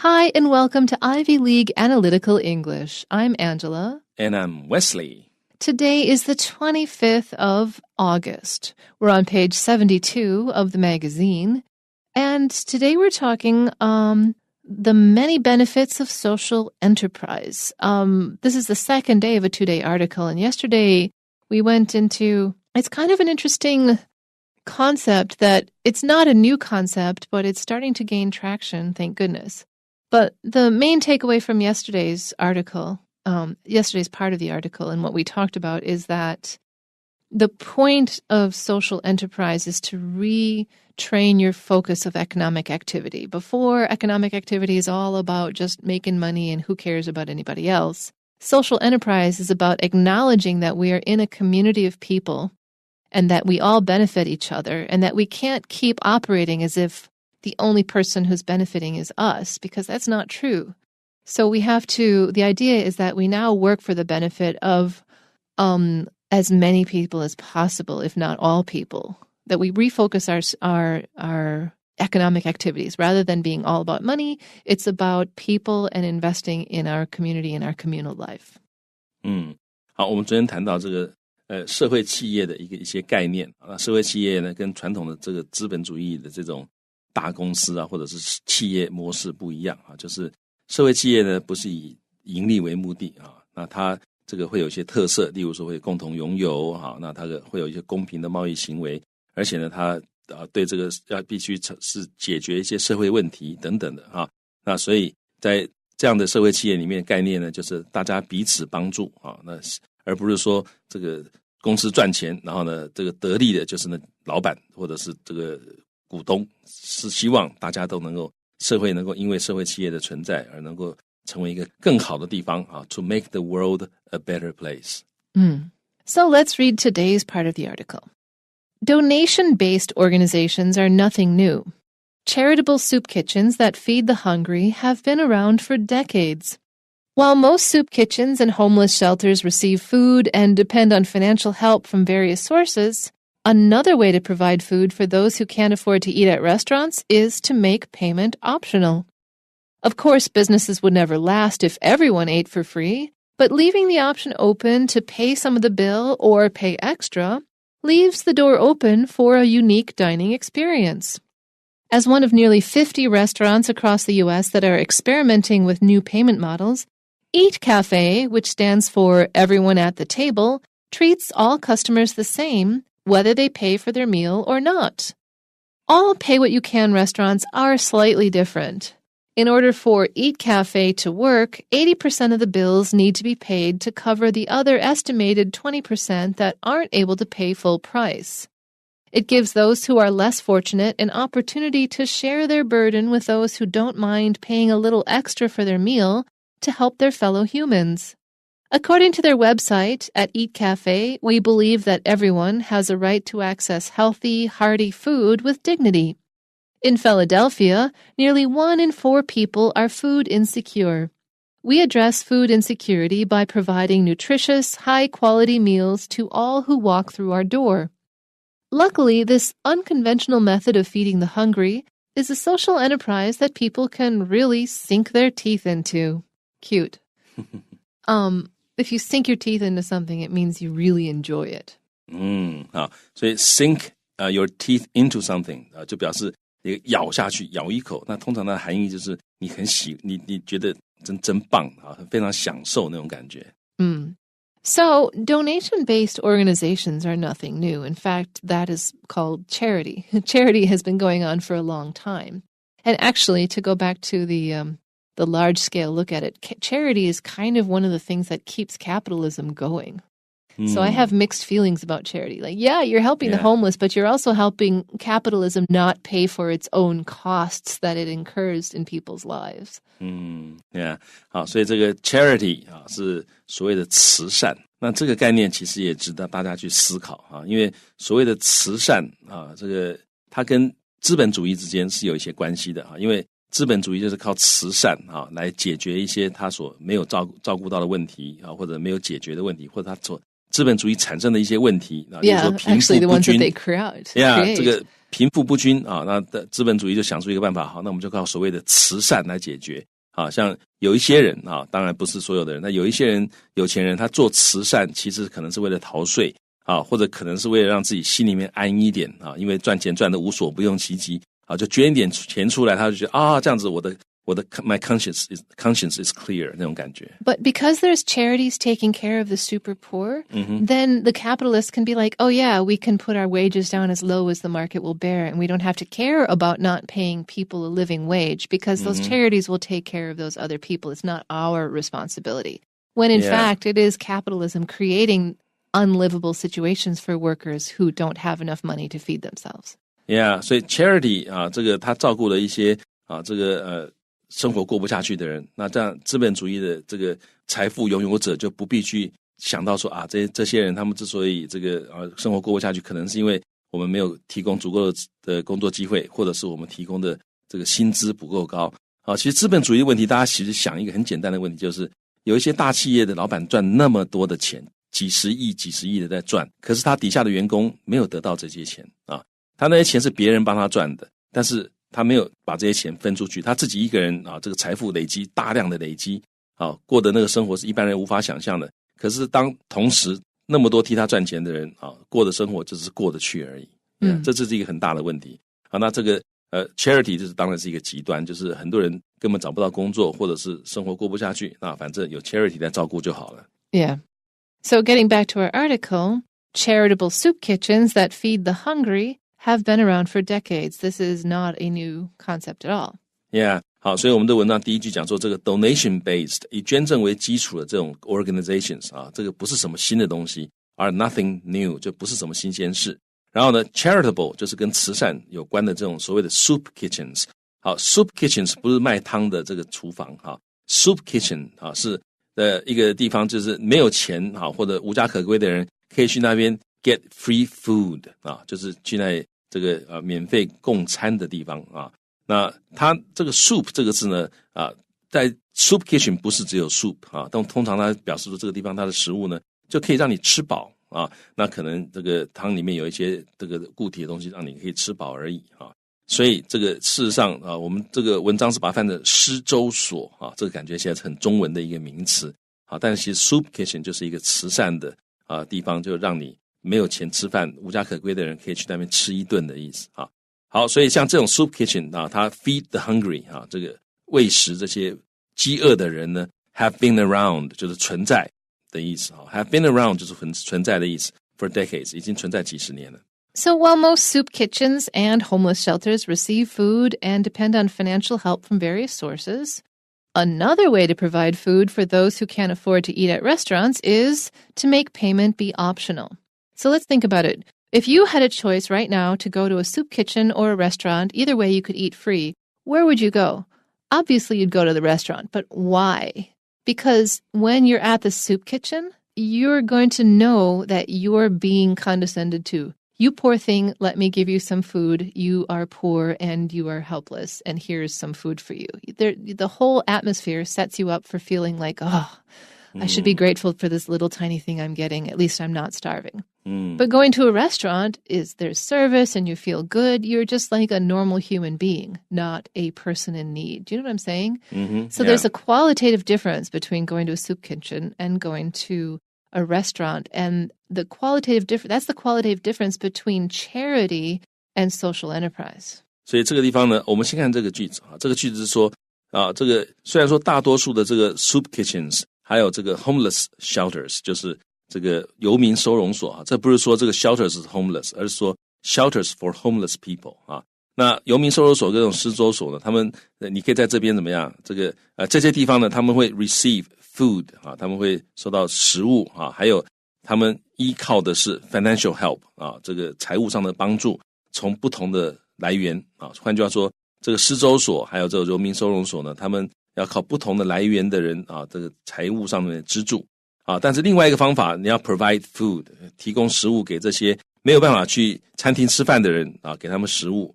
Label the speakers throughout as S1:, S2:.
S1: Hi, and welcome to Ivy League Analytical English. I'm Angela.
S2: And I'm Wesley.
S1: Today is the 25th of August. We're on page 72 of the magazine. And today we're talking the many benefits of social enterprise. This is the second day of a 2-day article. And yesterday we went into, it's kind of an interesting concept that it's not a new concept, but it's starting to gain traction, thank goodness. But the main takeaway from yesterday's article, yesterday's part of the article and what we talked about is that the point of social enterprise is to retrain your focus of economic activity. Before, economic activity is all about just making money and who cares about anybody else. Social enterprise is about acknowledging that we are in a community of people and that we all benefit each other and that we can't keep operating as if the only person who's benefiting is us, because that's not true. So we have to, the idea is that we now work for the benefit of as many people as possible, if not all people, that we refocus our economic activities. Rather than being all about money, it's about people and investing in our community and our communal life.
S2: 好，我们昨天谈到这个社会企业的一些概念啊，社会企业呢跟传统的这个资本主义的这种大公司啊，或者是企业模式不一样啊，就是社会企业呢不是以盈利为目的啊，那它这个会有一些特色，例如说会共同拥有啊，那它会有一些公平的贸易行为，而且呢它对这个必须是解决一些社会问题等等的啊，那所以在这样的社会企业里面概念呢，就是大家彼此帮助啊，那而不是说这个公司赚钱，然后呢这个得利的就是那老板或者是这个股东，是希望大家都能够社会能够因为社会企业的存在而能够成为一个更好的地方啊 ，to make the world a better place.
S1: So let's read today's part of the article. Donation-based organizations are nothing new. Charitable soup kitchens that feed the hungry have been around for decades. While most soup kitchens and homeless shelters receive food and depend on financial help from various sources, another way to provide food for those who can't afford to eat at restaurants is to make payment optional. Of course, businesses would never last if everyone ate for free, but leaving the option open to pay some of the bill or pay extra leaves the door open for a unique dining experience. As one of nearly 50 restaurants across the U.S. that are experimenting with new payment models, Eat Cafe, which stands for Everyone at the Table, treats all customers the same, whether they pay for their meal or not. All pay-what-you-can restaurants are slightly different. In order for Eat Cafe to work, 80% of the bills need to be paid to cover the other estimated 20% that aren't able to pay full price. It gives those who are less fortunate an opportunity to share their burden with those who don't mind paying a little extra for their meal to help their fellow humans. According to their website, at Eat Cafe, we believe that everyone has a right to access healthy, hearty food with dignity. In Philadelphia, nearly 1 in 4 people are food insecure. We address food insecurity by providing nutritious, high-quality meals to all who walk through our door. Luckily, this unconventional method of feeding the hungry is a social enterprise that people can really sink their teeth into. Cute. If you sink your teeth into something, it means you really enjoy it.
S2: 好，所以 sink your teeth into something 就表示你咬下去，咬一口。那通常的含义就是你觉得真棒啊，非常享受那种感觉。
S1: So donation-based organizations are nothing new. In fact, that is called charity. Charity has been going on for a long time. And actually, to go back to the large-scale look at it, charity is kind of one of the things that keeps capitalism going. So I have mixed feelings about charity. Like, yeah, you're helping the homeless, but you're also helping capitalism not pay for its own costs that it incurs in people's lives.
S2: Yeah. 好，所以这个 charity 啊是所谓的慈善。那这个概念其实也值得大家去思考啊，因为所谓的慈善啊，这个它跟资本主义之间是有一些关系的啊，因为资本主义就是靠慈善啊来解决一些他所没有照顾到的问题啊，或者没有解决的问题，或者他所资本主义产生的一些问题啊，比如说贫富不均，这个贫富不均啊，那资本主义就想出一个办法，好，那我们就靠所谓的慈善来解决像有一些人当然不是所有的人，那有一些人有钱人他做慈善其实可能是为了逃税或者可能是为了让自己心里面安一点因为赚钱赚得无所不用其极就捐一点钱出来，他就觉得这样子我的my conscience is clear 那种感觉。
S1: But because there's charities taking care of the super poor, then the capitalists can be like, oh yeah, we can put our wages down as low as the market will bear, and we don't have to care about not paying people a living wage because those charities will take care of those other people. It's not our responsibility. When in fact, it is capitalism creating unlivable situations for workers who don't have enough money to feed themselves.
S2: Yeah, 所以 charity 这个他照顾了一些这个生活过不下去的人，那这样资本主义的这个财富拥有者就不必去想到说这些人他们之所以这个生活过不下去，可能是因为我们没有提供足够的工作机会，或者是我们提供的这个薪资不够高其实资本主义的问题，大家其实想一个很简单的问题，就是有一些大企业的老板赚那么多的钱，几十亿的在赚，可是他底下的员工没有得到这些钱他那些钱是别人帮他赚的，但是他没有把这些钱分出去，他自己一个人这个财富累积大量的累积过的那个生活是一般人无法想象的。可是当同时那么多替他赚钱的人过的生活只是过得去而已，这是一个很大的问题那这个charity 就是当然是一个极端，就是很多人根本找不到工作，或者是生活过不下去，那反正有 charity 来照顾就好了。
S1: Yeah. So getting back to our article, charitable soup kitchens that feed the hungry have been around for decades. This is not a new concept at all.
S2: Yeah, 好，所以我们的文章第一句讲说这个 donation-based 以捐赠为基础的这种 organizations 这个不是什么新的东西， are nothing new 就不是什么新鲜事。然后呢 charitable 就是跟慈善有关的这种所谓的 soup kitchens。 好 soup kitchens 不是卖汤的这个厨房soup kitchen 是一个地方，就是没有钱或者无家可归的人可以去那边 get free food 就是去那这个免费供餐的地方那它这个 soup 这个字呢在 soup kitchen 不是只有 soup 但通常它表示说这个地方它的食物呢就可以让你吃饱那可能这个汤里面有一些这个固体的东西让你可以吃饱而已所以这个事实上我们这个文章是把它翻成施粥所这个感觉现在是很中文的一个名词但是其实 soup kitchen 就是一个慈善的地方，就让你没有钱吃饭无家可归的人可以去那边吃一顿的意思好，所以像这种 soup kitchen 它 feed the hungry 这个喂食这些饥饿的人呢 have been around 就是存在的意思have been around 就是存在的意思 for decades 已经存在几十年了。
S1: So while most soup kitchens and homeless shelters receive food and depend on financial help from various sources, another way to provide food for those who can't afford to eat at restaurants is to make payment be optional. So let's think about it. If you had a choice right now to go to a soup kitchen or a restaurant, either way you could eat free, where would you go? Obviously, you'd go to the restaurant, but why? Because when you're at the soup kitchen, you're going to know that you're being condescended to. You poor thing, let me give you some food. You are poor and you are helpless, and here's some food for you. The whole atmosphere sets you up for feeling like, I should be grateful for this little tiny thing I'm getting. At least I'm not starving. But going to a restaurant there's service and you feel good. You're just like a normal human being, not a person in need. Do you know what I'm saying? So there's a qualitative difference between going to a soup kitchen and going to a restaurant, and that's the qualitative difference between charity and social enterprise.
S2: 所以这个地方呢，我们先看这个句子这个句子是说这个虽然说大多数的这个 soup kitchens 还有这个 homeless shelters 就是这个游民收容所这不是说这个 shelters 是 homeless， 而是说 shelters for homeless people 那游民收容所跟这种施粥所呢，他们你可以在这边怎么样这个这些地方呢，他们会 receive food 他们会收到食物还有他们依靠的是 financial help 这个财务上的帮助从不同的来源换句话说这个施粥所还有这个游民收容所呢，他们要靠不同的来源的人这个财务上面的资助但是另外一个方法你要 provide food 提供食物给这些没有办法去餐厅吃饭的人给他们食物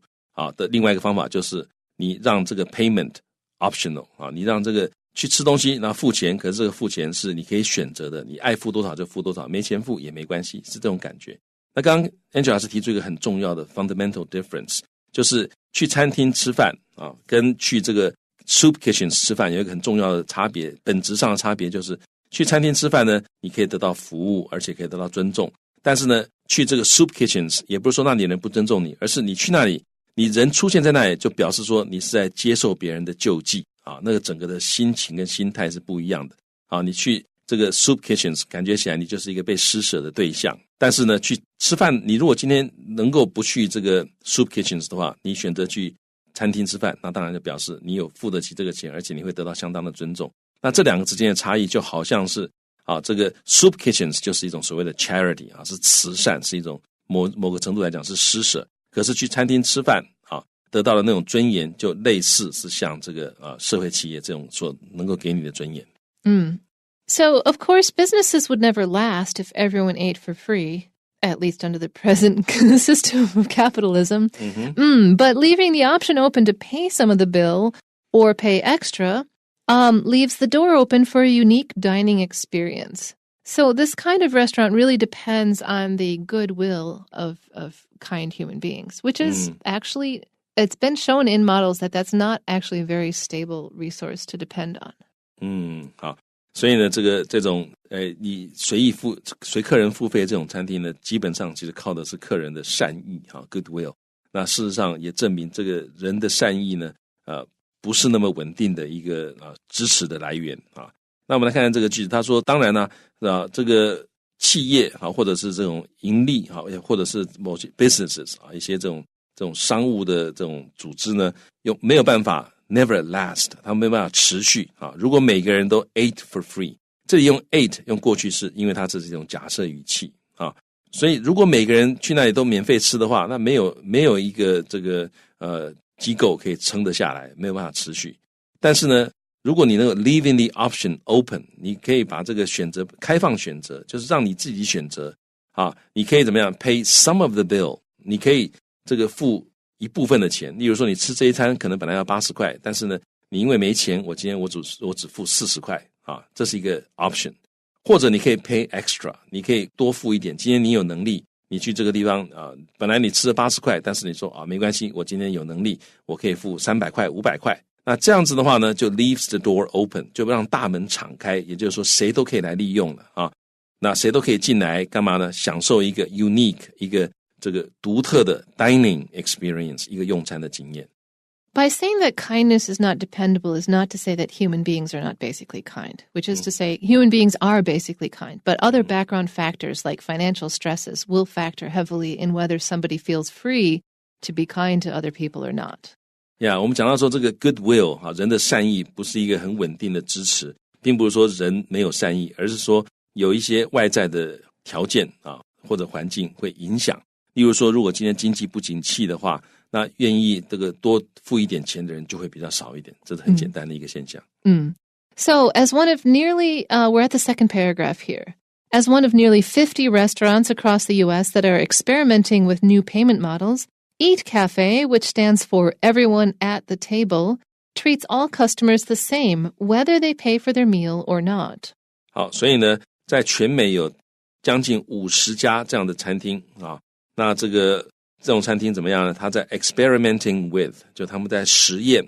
S2: 的另外一个方法就是你让这个 payment optional 你让这个去吃东西然后付钱，可是这个付钱是你可以选择的，你爱付多少就付多少，没钱付也没关系，是这种感觉。那刚刚 Angela 老师提出一个很重要的 fundamental difference， 就是去餐厅吃饭跟去这个 soup kitchens 吃饭有一个很重要的差别，本质上的差别就是去餐厅吃饭呢，你可以得到服务，而且可以得到尊重。但是呢，去这个 soup kitchens 也不是说那里人不尊重你，而是你去那里，你人出现在那里，就表示说你是在接受别人的救济啊，那个整个的心情跟心态是不一样的啊。你去这个 soup kitchens 感觉起来你就是一个被施舍的对象，但是呢，去吃饭，你如果今天能够不去这个 soup kitchens 的话，你选择去餐厅吃饭，那当然就表示你有付得起这个钱，而且你会得到相当的尊重。那这两个之间的差异就好像是这个 soup kitchens 就是一种所谓的 charity 是慈善，是一种某个程度来讲是施舍。可是去餐厅吃饭得到的那种尊严，就类似是像这个社会企业这种所能够给你的尊严。
S1: So, of course, businesses would never last if everyone ate for free, at least under the present system of capitalism. But leaving the option open to pay some of the bill or pay extra leaves the door open for a unique dining experience. So this kind of restaurant really depends on the goodwill of kind human beings, which is actually, it's been shown in models that that's not actually a very stable resource to depend on.
S2: 好。所以呢，这种你随客人付费这种餐厅呢，基本上其实靠的是客人的善意goodwill。那事实上也证明这个人的善意呢，不是那么稳定的一个支持的来源啊。那我们来看看这个句子，他说，当然呢，这个企业或者是这种盈利或者是某些 businesses 一些这种商务的这种组织呢，没有办法。Never last， 他们没办法持续如果每个人都 ate for free， 这里用 ate 用过去式，因为它这是一种假设语气所以如果每个人去那里都免费吃的话，那没有一个这个机构可以撑得下来，没有办法持续。但是呢，如果你能够 leaving the option open， 你可以把这个选择开放选择，就是让你自己选择你可以怎么样 pay some of the bill， 你可以这个付一部分的钱，例如说你吃这一餐可能本来要80块，但是呢，你因为没钱，我今天我只付40块这是一个 option。或者你可以 pay extra， 你可以多付一点。今天你有能力，你去这个地方本来你吃了80块，但是你说没关系，我今天有能力，我可以付300块、500块。那这样子的话呢，就 leaves the door open， 就让大门敞开，也就是说谁都可以来利用了那谁都可以进来干嘛呢？享受一个 unique 一个这个独特的 dining experience， 一个用餐的经验。
S1: By saying that kindness is not dependable is not to say that human beings are not basically kind, which is to say human beings are basically kind, but other background factors like financial stresses will factor heavily in whether somebody feels free to be kind to other people or not.
S2: 我们讲到说这个 goodwill 人的善意不是一个很稳定的支持，并不是说人没有善意，而是说有一些外在的条件或者环境会影响。例如说，如果今天经济不景气的话，那愿意这个多付一点钱的人就会比较少一点，这是很简单的一个现象。
S1: So, as one of nearly, we're at the second paragraph here. As one of nearly 50 restaurants across the U.S. that are experimenting with new payment models, Eat Cafe, which stands for Everyone at the Table, treats all customers the same, whether they pay for their meal or not.
S2: 好，所以呢，在全美有将近50家这样的餐厅那这种餐厅怎么样呢？他在 experimenting with， 就他们在实验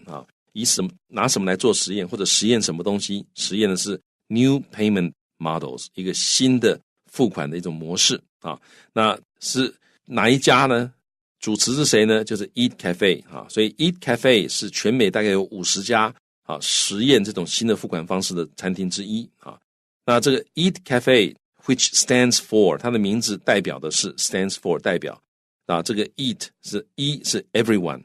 S2: 以拿什么来做实验，或者实验什么东西？实验的是 new payment models， 一个新的付款的一种模式那是哪一家呢？主持是谁呢？就是 Eat Cafe 所以 Eat Cafe 是全美大概有50家实验这种新的付款方式的餐厅之一那这个 Eat Cafe。Which stands for 它的名字代表的是 stands for 代表这个 eat 是 E 是 everyone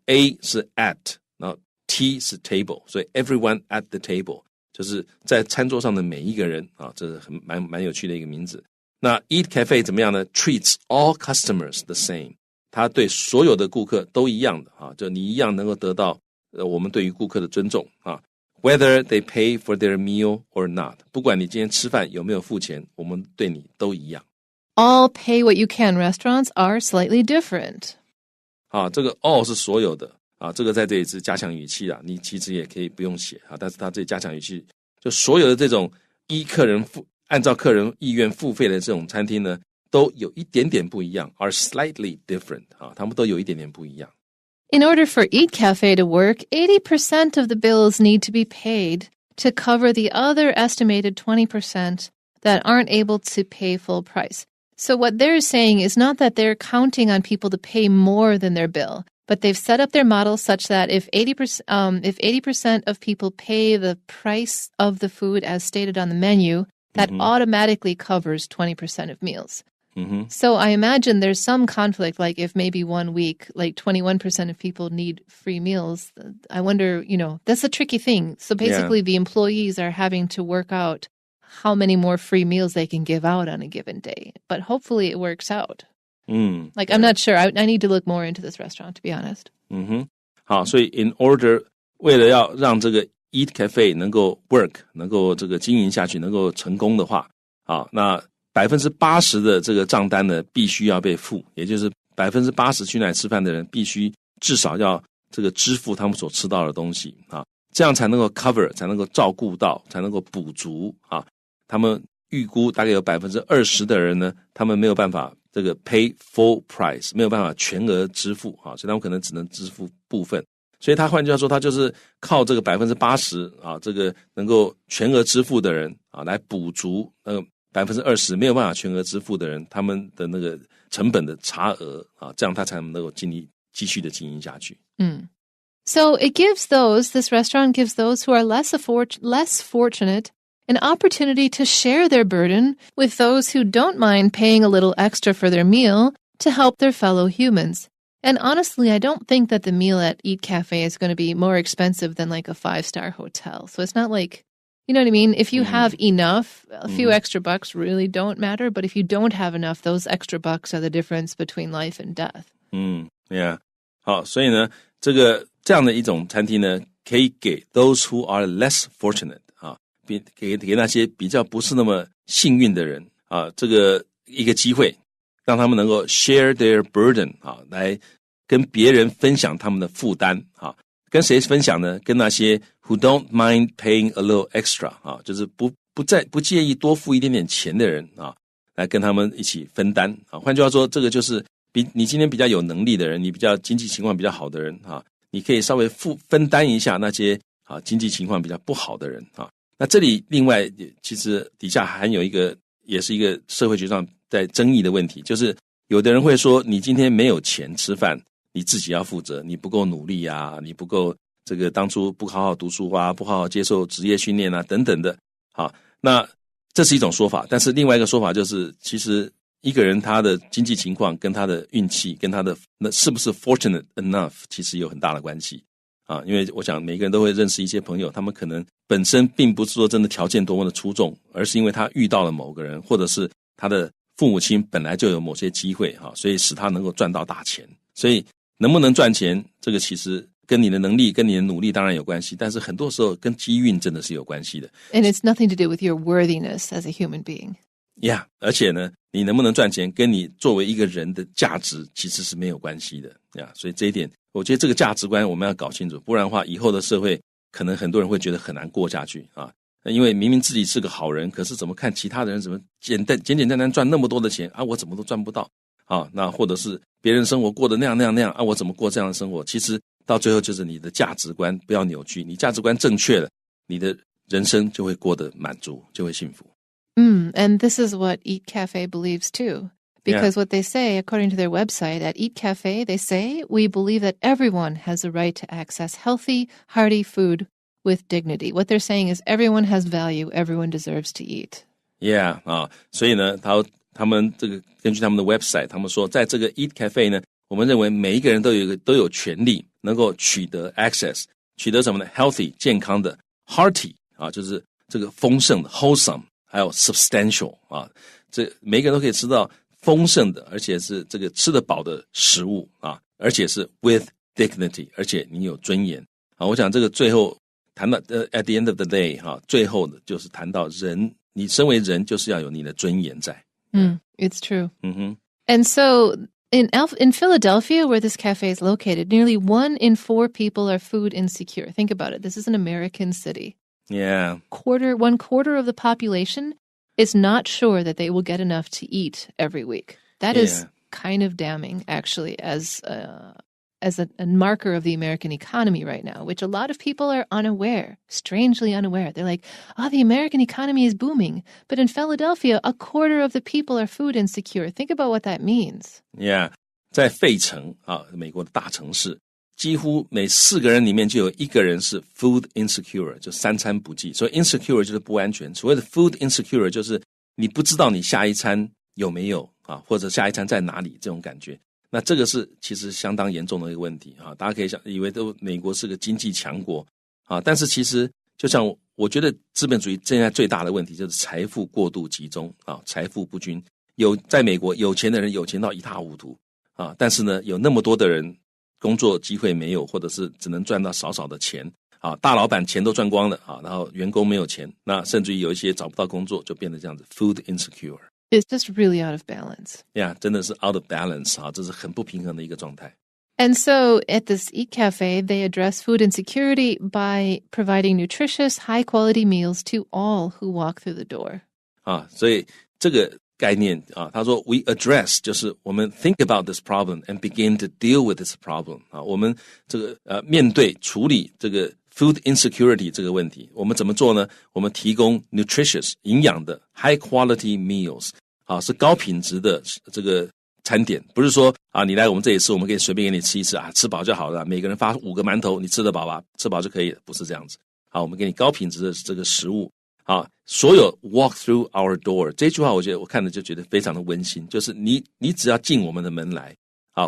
S2: A 是 at 然后 T 是 table， 所以 everyone at the table 就是在餐桌上的每一个人这是蛮有趣的一个名字。那 Eat Cafe 怎么样呢？ Treats all customers the same， 它对所有的顾客都一样的就你一样能够得到我们对于顾客的尊重Whether they pay for their meal or not， 不管你今天吃饭有没有付钱，我们对你都一样。
S1: All pay what you can restaurants are slightly different.
S2: 这个 all 是所有的这个在这里是加强语气你其实也可以不用写但是它这里加强语气，就所有的这种按照客人意愿付费的这种餐厅呢，都有一点点不一样 ，are slightly different 他们都有一点点不一样。
S1: In order for Eat Cafe to work, 80% of the bills need to be paid to cover the other estimated 20% that aren't able to pay full price. So what they're saying is not that they're counting on people to pay more than their bill, but they've set up their model such that if 80% of people pay the price of the food as stated on the menu, that automatically covers 20% of meals. So I imagine there's some conflict, like if maybe 1 week, like 21% of people need free meals. I wonder, that's a tricky thing. So basically the employees are having to work out how many more free meals they can give out on a given day. But hopefully it works out. I'm not sure. I need to look more into this restaurant, to be honest.
S2: 好，所以 in order 为了要让这个 Eat Cafe 能够 work， 能够这个经营下去，能够成功的话，那80%的这个账单呢，必须要被付，也就是80%去那里吃饭的人必须至少要这个支付他们所吃到的东西这样才能够 cover， 才能够照顾到，才能够补足他们预估大概有20%的人呢，他们没有办法这个 pay full price， 没有办法全额支付所以他们可能只能支付部分。所以他换句话说，他就是靠这个80%这个能够全额支付的人来补足20%没有办法全额支付的人他们的那个成本的差额这样他才能够继续的经营下去。
S1: So this restaurant gives those who are less fortunate an opportunity to share their burden with those who don't mind paying a little extra for their meal to help their fellow humans. And honestly, I don't think that the meal at Eat Cafe is going to be more expensive than like a 5-star hotel. So it's not like, you know what I mean? If you have enough, a few extra bucks really don't matter. But if you don't have enough, those extra bucks are the difference between life and death.
S2: Yeah. 好，所以呢，这样的一种餐厅呢，可以给 those who are less fortunate 给那些比较不是那么幸运的人这个一个机会，让他们能够 share their burden 来跟别人分享他们的负担跟谁分享呢？跟那些 who don't mind paying a little extra 就是不介意多付一点点钱的人来跟他们一起分担换句话说，这个就是比你今天比较有能力的人，你比较经济情况比较好的人你可以稍微分担一下那些经济情况比较不好的人那这里另外其实底下还有也是一个社会学上在争议的问题，就是有的人会说，你今天没有钱吃饭，你自己要负责，你不够努力你不够这个当初不好好读书不好好接受职业训练等等的那这是一种说法。但是另外一个说法就是，其实一个人他的经济情况跟他的运气跟他的那是不是 fortunate enough 其实有很大的关系因为我想每个人都会认识一些朋友，他们可能本身并不是说真的条件多么的出众，而是因为他遇到了某个人，或者是他的父母亲本来就有某些机会所以使他能够赚到大钱。所以能不能赚钱，这个其实跟你的能力跟你的努力当然有关系，但是很多时候跟机运真的是有关系的。
S1: And it's nothing to do with your worthiness as a human being.
S2: Yeah, 而且呢，你能不能赚钱跟你作为一个人的价值其实是没有关系的所以这一点我觉得这个价值观我们要搞清楚，不然的话以后的社会可能很多人会觉得很难过下去因为明明自己是个好人，可是怎么看其他的人怎么简单单赚那么多的钱我怎么都赚不到那或者是别人生活过得那样我怎么过这样的生活，其实到最后就是你的价值观不要扭曲，你价值观正确了，你的人生就会过得满足，就会幸福。
S1: And this is what Eat Cafe believes too. Because what they say, according to their website, at Eat Cafe, they say, we believe that everyone has the right to access healthy, hearty food with dignity. What they're saying is everyone has value, everyone deserves to eat.
S2: Yeah, 所以呢，他们这个根据他们的 website， 他们说在这个 Eat Cafe 呢，我们认为每一个人都有权利能够取得 access， 取得什么呢 ？healthy 健康的 ，hearty 就是这个丰盛的 wholesome， 还有 substantial 这每一个人都可以吃到丰盛的，而且是这个吃得饱的食物而且是 with dignity， 而且你有尊严我想这个最后谈到at the end of the day 最后的就是谈到人，你身为人就是要有你的尊严在。
S1: It's true. And so in Philadelphia, where this cafe is located, nearly 1 in 4 people are food insecure. Think about it. This is an American city.
S2: Yeah.
S1: 1/4 of the population is not sure that they will get enough to eat every week. That is kind of damning, actually, as as a marker of the American economy right now, which a lot of people are unaware, strangely unaware. They're like, the American economy is booming. But in Philadelphia, a quarter of the people are food insecure. Think about what that means.
S2: Yeah, 在费城美国的大城市，几乎每4个人里面就有1个人是 food insecure， 就三餐不继。所以 insecure 就是不安全。所谓的 food insecure 就是你不知道你下一餐有没有或者下一餐在哪里这种感觉。那这个是其实相当严重的一个问题大家可以想以为美国是个经济强国但是其实就像我觉得资本主义现在最大的问题就是财富过度集中财富不均。在美国有钱的人有钱到一塌糊涂但是呢有那么多的人工作机会没有，或者是只能赚到少少的钱大老板钱都赚光了然后员工没有钱，那甚至于有一些找不到工作，就变得这样子 food insecure。It's
S1: just really out of balance.
S2: Yeah, 真的是 out of balance 这是很不平衡的一个状态。
S1: And so at this Eat Cafe, they address food insecurity by providing nutritious, high-quality meals to all who walk through the door.
S2: 所以这个概念他说 we address 就是我们 think about this problem and begin to deal with this problem 我们这个面对处理这个 food insecurity 这个问题，我们怎么做呢？我们提供 nutritious 营养的 high quality meals 是高品质的这个餐点，不是说你来我们这里吃，我们可以随便给你吃一吃吃饱就好了，每个人发5个馒头，你吃得饱吧？吃饱就可以了，不是这样子。我们给你高品质的这个食物。所有 walk through our door 这句话我觉得我看了就觉得非常的温馨，就是你只要进我们的门来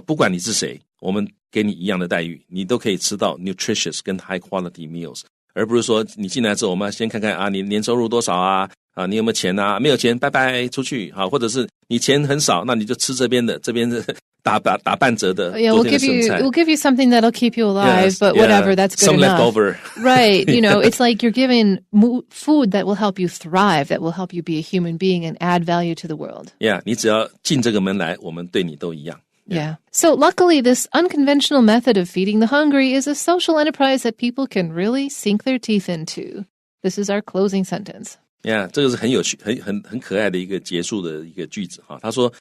S2: 不管你是谁，我们给你一样的待遇，你都可以吃到 nutritious 跟 high quality meals， 而不是说你进来之后我们要先看看你年收入多少你有没有钱没有钱拜拜出去或者是你钱很少，那你就吃这边的打半折的
S1: Yeah, we'll give you something that'll keep you alive, but whatever, that's good
S2: some
S1: enough.
S2: Leftover.
S1: Right, it's like you're giving food that will help you thrive, that will help you be a human being and add value to the world.
S2: Yeah, 你只要进这个门来，我们对你都一样。
S1: Yeah. So luckily, this unconventional method of feeding the hungry is a social enterprise that people can really sink their teeth into. This is our closing sentence.
S2: Yeah, 这个是很有趣、很可爱的一个结束的一个句子他说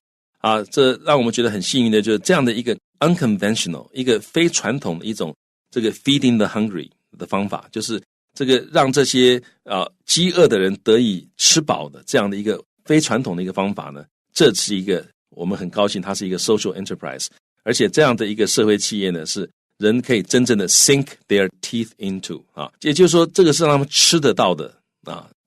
S2: 这让我们觉得很幸运的就是这样的一个 unconventional 一个非传统的一种这个 feeding the hungry 的方法，就是这个让这些饥饿的人得以吃饱的这样的一个非传统的一个方法呢，这是一个我们很高兴它是一个 social enterprise， 而且这样的一个社会企业呢是人可以真正的 sink their teeth into 也就是说这个是让他们吃得到的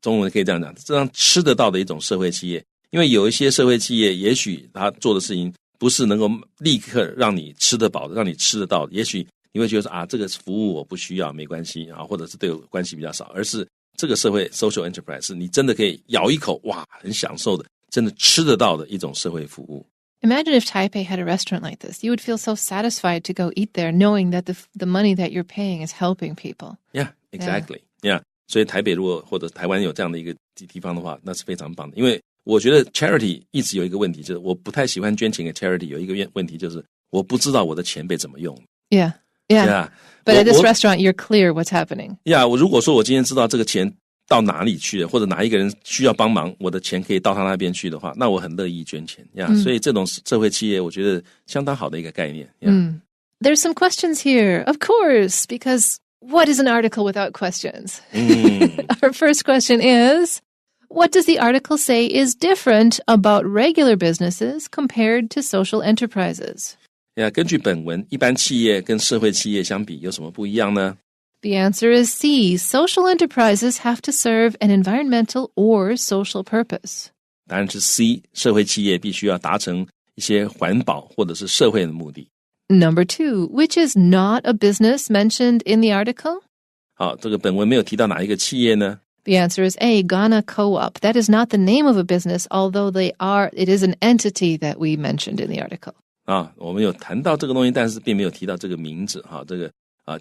S2: 中文可以这样讲，这样吃得到的一种社会企业。因为有一些社会企业也许他做的事情不是能够立刻让你吃得饱的，让你吃得到的，也许你会觉得这个服务我不需要没关系或者是对我关系比较少，而是这个社会 social enterprise 是你真的可以咬一口很享受的，真的吃得到的一种社会服务。
S1: Imagine if Taipei had a restaurant like this. You would feel so satisfied to go eat there knowing that the money that you're paying is helping people.
S2: Yeah, exactly. Yeah. 所以台北如果或者台湾有这样的一个地方的话，那是非常棒的。因为我觉得 charity 一直有一个问题，就是我不太喜欢捐钱给 charity， 有一个问题就是我不知道我的钱被怎么用。
S1: Yeah. But at this restaurant, you're clear what's happening.
S2: Yeah, 如果说我今天知道这个钱到哪里去了，或者哪一个人需要帮忙，我的钱可以到他那边去的话，那我很乐意捐钱。所以这种社会企业，我觉得相当好的一个概念。
S1: There's some questions here, of course, because what is an article without questions? Our first question is, what does the article say is different about regular businesses compared to social enterprises?
S2: 根据本文，一般企业跟社会企业相比有什么不一样呢？
S1: The answer is C. Social enterprises have to serve an environmental or social purpose.
S2: 答案是 C. 社会企业必须要达成一些环保或者是社会的目的。
S1: Number 2, which is not a business mentioned in the article?
S2: 好，这个本文没有提到哪一个企业呢？
S1: The answer is A, Ghana Co-op. That is not the name of a business, although it is an entity that we mentioned in the article.
S2: 我们有谈到这个东西，但是并没有提到这个名字这个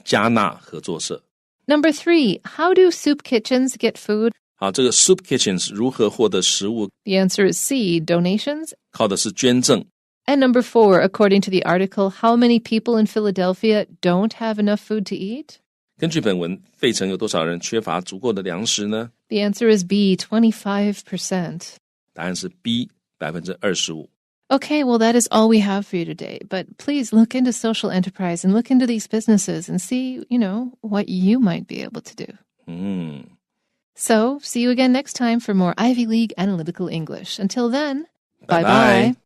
S2: 加纳合作社。
S1: Number 3, how do soup kitchens get food?
S2: 好，这个 soup kitchens 如何获得食物？
S1: The answer is C, donations.
S2: 靠的是捐赠。
S1: And number 4, according to the article, how many people in Philadelphia don't have enough food to eat?
S2: 根据本文，费城有多少人缺乏足够的粮食呢？
S1: The answer is B, 25%.
S2: 答案是 B, 25%。
S1: Okay, well, that is all we have for you today. But please look into social enterprise and look into these businesses and see, what you might be able to do. So, see you again next time for more Ivy League Analytical English. Until then, bye-bye.